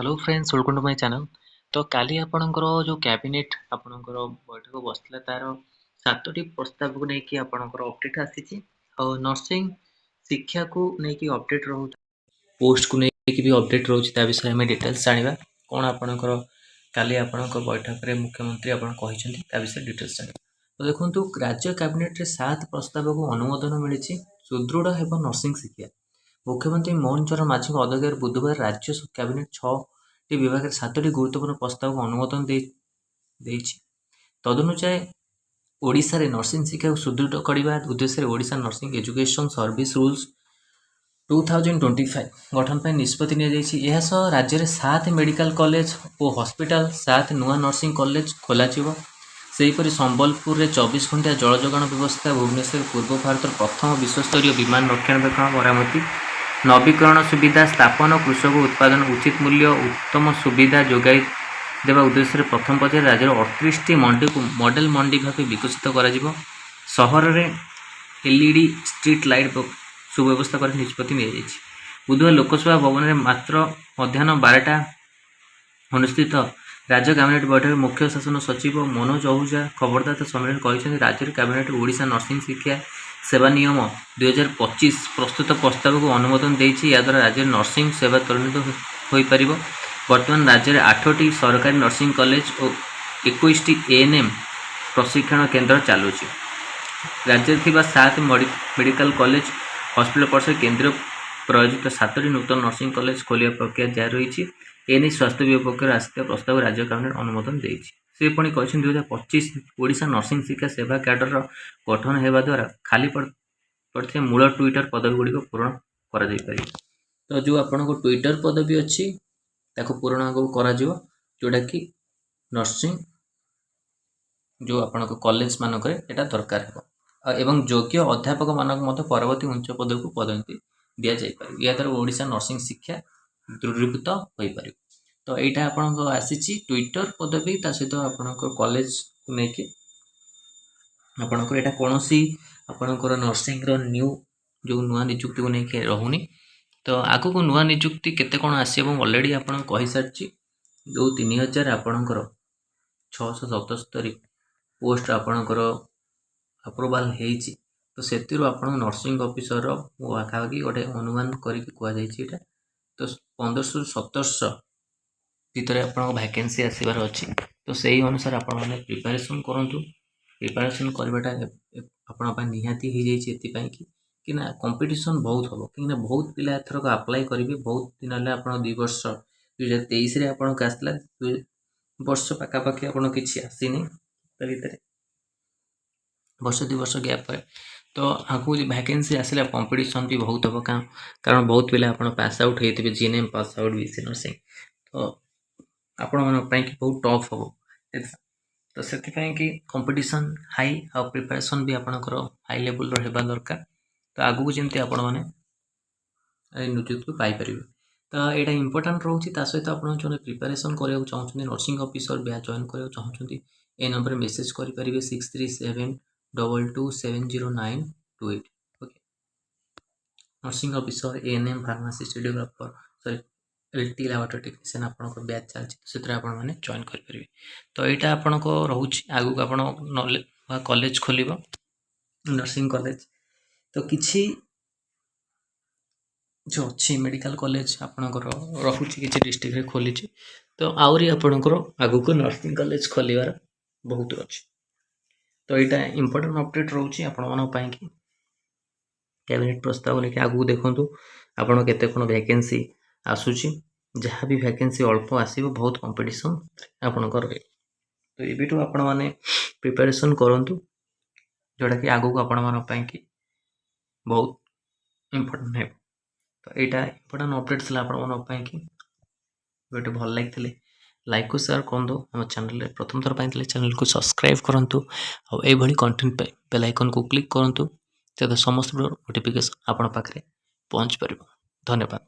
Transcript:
Hello friends welcome to my channel. तो काली आपणकर जो कैबिनेट आपणकर बैठक बसला तार 7टी प्रस्ताव को लेकिन आपणकर अपडेट आसी और नर्सिंग शिक्षा को लेकिन अपडेट रहू पोस्ट को लेकिन भी अपडेट रोचे ता विषय में डिटेल्स जानिबा कौन आपणकर काली आपणकर बैठक रे मुख्यमंत्री आपण कहिसेंती ता विषय डिटेल्स जानिबा। तो देखंतु राज्य कैबिनेट रे 7 प्रस्ताव को अनुमोदन मिलिछि सुदृढ़ हेबो नर्सिंग शिक्षा। मुख्यमंत्री मोहन चरण माझी अध्यक्षतार बुधवार राज्य कैबिनेट 6टी विभाग 7टी गुरुत्वपूर्ण प्रस्ताव को अनुमोदन देइछि। तदनुसार ओडिशा रे नर्सिंग शिक्षा को सुदृढ़ करने उद्देश्य Odisha nursing education service rules 2025 गठन पर निष्पत्ति निया राज्य में 7 मेडिकल कॉलेज और हॉस्पिटल 7 नुआ नर्सिंग कॉलेज खोलाଯିବ। सेहीपरि संबलपुर में 24 घंटा जल जोगाण व्यवस्था भुवनेश्वर पूर्व भारत प्रथम विश्वस्तरीय विमान रक्षणाबेक्षण मरामती नवीकरण सुविधा स्थापन कृषक उत्पादन उचित मूल्य उत्तम सुविधा जोगाई देवा उद्देश्य प्रथम पर्यायर राज्य 38टी मंडी को मॉडल मंडी भाव विकसित कर सहर में एलईडी स्ट्रीट लाइट सुव्यवस्था कर निष्पत्ति नि बुधवार लोकसभा भवन में मात्र मध्याह्न 12टा अनुष्ठित राज्य कैबिनेट बैठक मुख्य शासन सचिव मनोज आहूजा खबरदाता सम्मेलन कहते राज्य कैबिनेट ओडिशा नर्सिंग शिक्षा सेवा नियम 2025 प्रस्तुत प्रस्ताव को अनुमोदन देइछि। या द्वारा राज्य नर्सिंग सेवा त्वरित हो पार। वर्तमान राज्य में 8टी सरकारी नर्सिंग कॉलेज और 21टी एएनएम प्रशिक्षण केन्द्र चलुछि। राज्य में 7 मेडिकल कॉलेज हॉस्पिटल परिसर केन्द्र प्रायोजित 7टी नूतन नर्सिंग कॉलेज खोलिया प्रक्रिया जारी रही। एने स्वास्थ्य विभाग पक्ष आसित प्रस्ताव राज्य कैबिनेट अनुमोदन देइछि। से पुणी कहते 2025 ओडिशा नर्सिंग शिक्षा सेवा कैडर गठन होगा द्वारा खाली पड़े मूल ट्विटर पदवी गुड़िक पूरण कर। तो जो आपण को ट्विटर पदवी अच्छी ताको पूरण आगे करा जोटा कि नर्सिंग जो आपण को कॉलेज मानक एटा दरकार है एवं योग्य अध्यापक मानक मत परवर्ती उच्च पद को पदोन्नति दि जापर। या द्वारा ओडिशा नर्सिंग शिक्षा दृढ़ीभूत हो पार। तो यहाँ आपको आसी ट्विटर पदवी ता सहित आप कॉलेज को लेकिन आपणकर यहाँ कौन आपणकर नर्सिंग न्यू जो नुआ निजुक्ति को लेकिन रोनी। तो आगु को नुआ निजुक्ति केते कौन आसो अलरेडी आप कही सारी जो 3000 आपणकर 677 पोस्ट आपणकर अप्रूवाल होती। तो से आप नर्सिंग ऑफिसर पाखापाखि गोटे अनुमान करके तो 1500 1700 भितर आप वैकेंसी आसबार अच्छी। तो सही अनुसार आपण मैंने प्रिपेरेसन करूँ। प्रिपेरेसन करवाटा आपण निहाती हो जाए कि ना कंपटीशन बहुत हम कहीं बहुत पिला एथरक अप्लाई करेंगे। बहुत दिन है आप 2 वर्ष 2023 आपको आसला 2 वर्ष पाखापाखि आप किसी आसीनी भर वर्ष 2 वर्ष गैप पर। तो आपको वैकेंसी आसला कंपटीशन भी बहुत हम कारण बहुत पिला आप पास आउट होते GNM pass out BC nursing. तो आपण मन बहुत टफ हम। तो से कि कंपटीशन हाई आ प्रिपरेशन भी आपंकर हाई लेवल रहा दरकार। तो आगू जमी आपण मैंने नियुक्ति पाइपर। तो यहाँ इंपोर्टाट रोचे सहित आप जो प्रिपेरेसन कराया चाहते नर्सिंग ऑफिसर बैच जॉइन कराया चाहते ए नंबर मेसेज करेंगे 6372227092 okay. Nursing officer ANM pharmacist radiographer sorry LT laboratory technician आपंकर बैच चलती से आपने जॉइन करेंगे। तो यहाँ आपण रोचे आगू आप कॉलेज खोल नर्सिंग कॉलेज। तो किसी जो अच्छी मेडिकल कॉलेज आपणकर रोचे किसी डिस्ट्रिक्ट रे खोली। तो आहरी आपणकर आगू को नर्सिंग कॉलेज खोलिबार बहुत अच्छी। तो यहाँ इंपोर्टेंट अपडेट रोचे आपण कि कैबिनेट प्रस्ताव लेकिन आगू देखूँ आपड़ केते कौन वैकेंसी आसूची जहाँ भी वैकेंसी अल्प आसो बहुत कंपटीशन आपणकर रहे। तो ये आपण मैंने प्रिपेरेसन करूँ जोटा कि आगू को आपण कि बहुत इम्पोर्टेंट है। तो यहाँ इम्पोर्टेंट अपडेट था आपण कि वीडियो भल लगी लाइक को शेयर करूँ। आम चैनल प्रथम थर पाई चैनल को सब्सक्राइब करूँ और कंटेंट बेल आइकन को क्लिक करूँ। समस्त नोटिफिकेशन आपण पाखे पहुँच पार। धन्यवाद।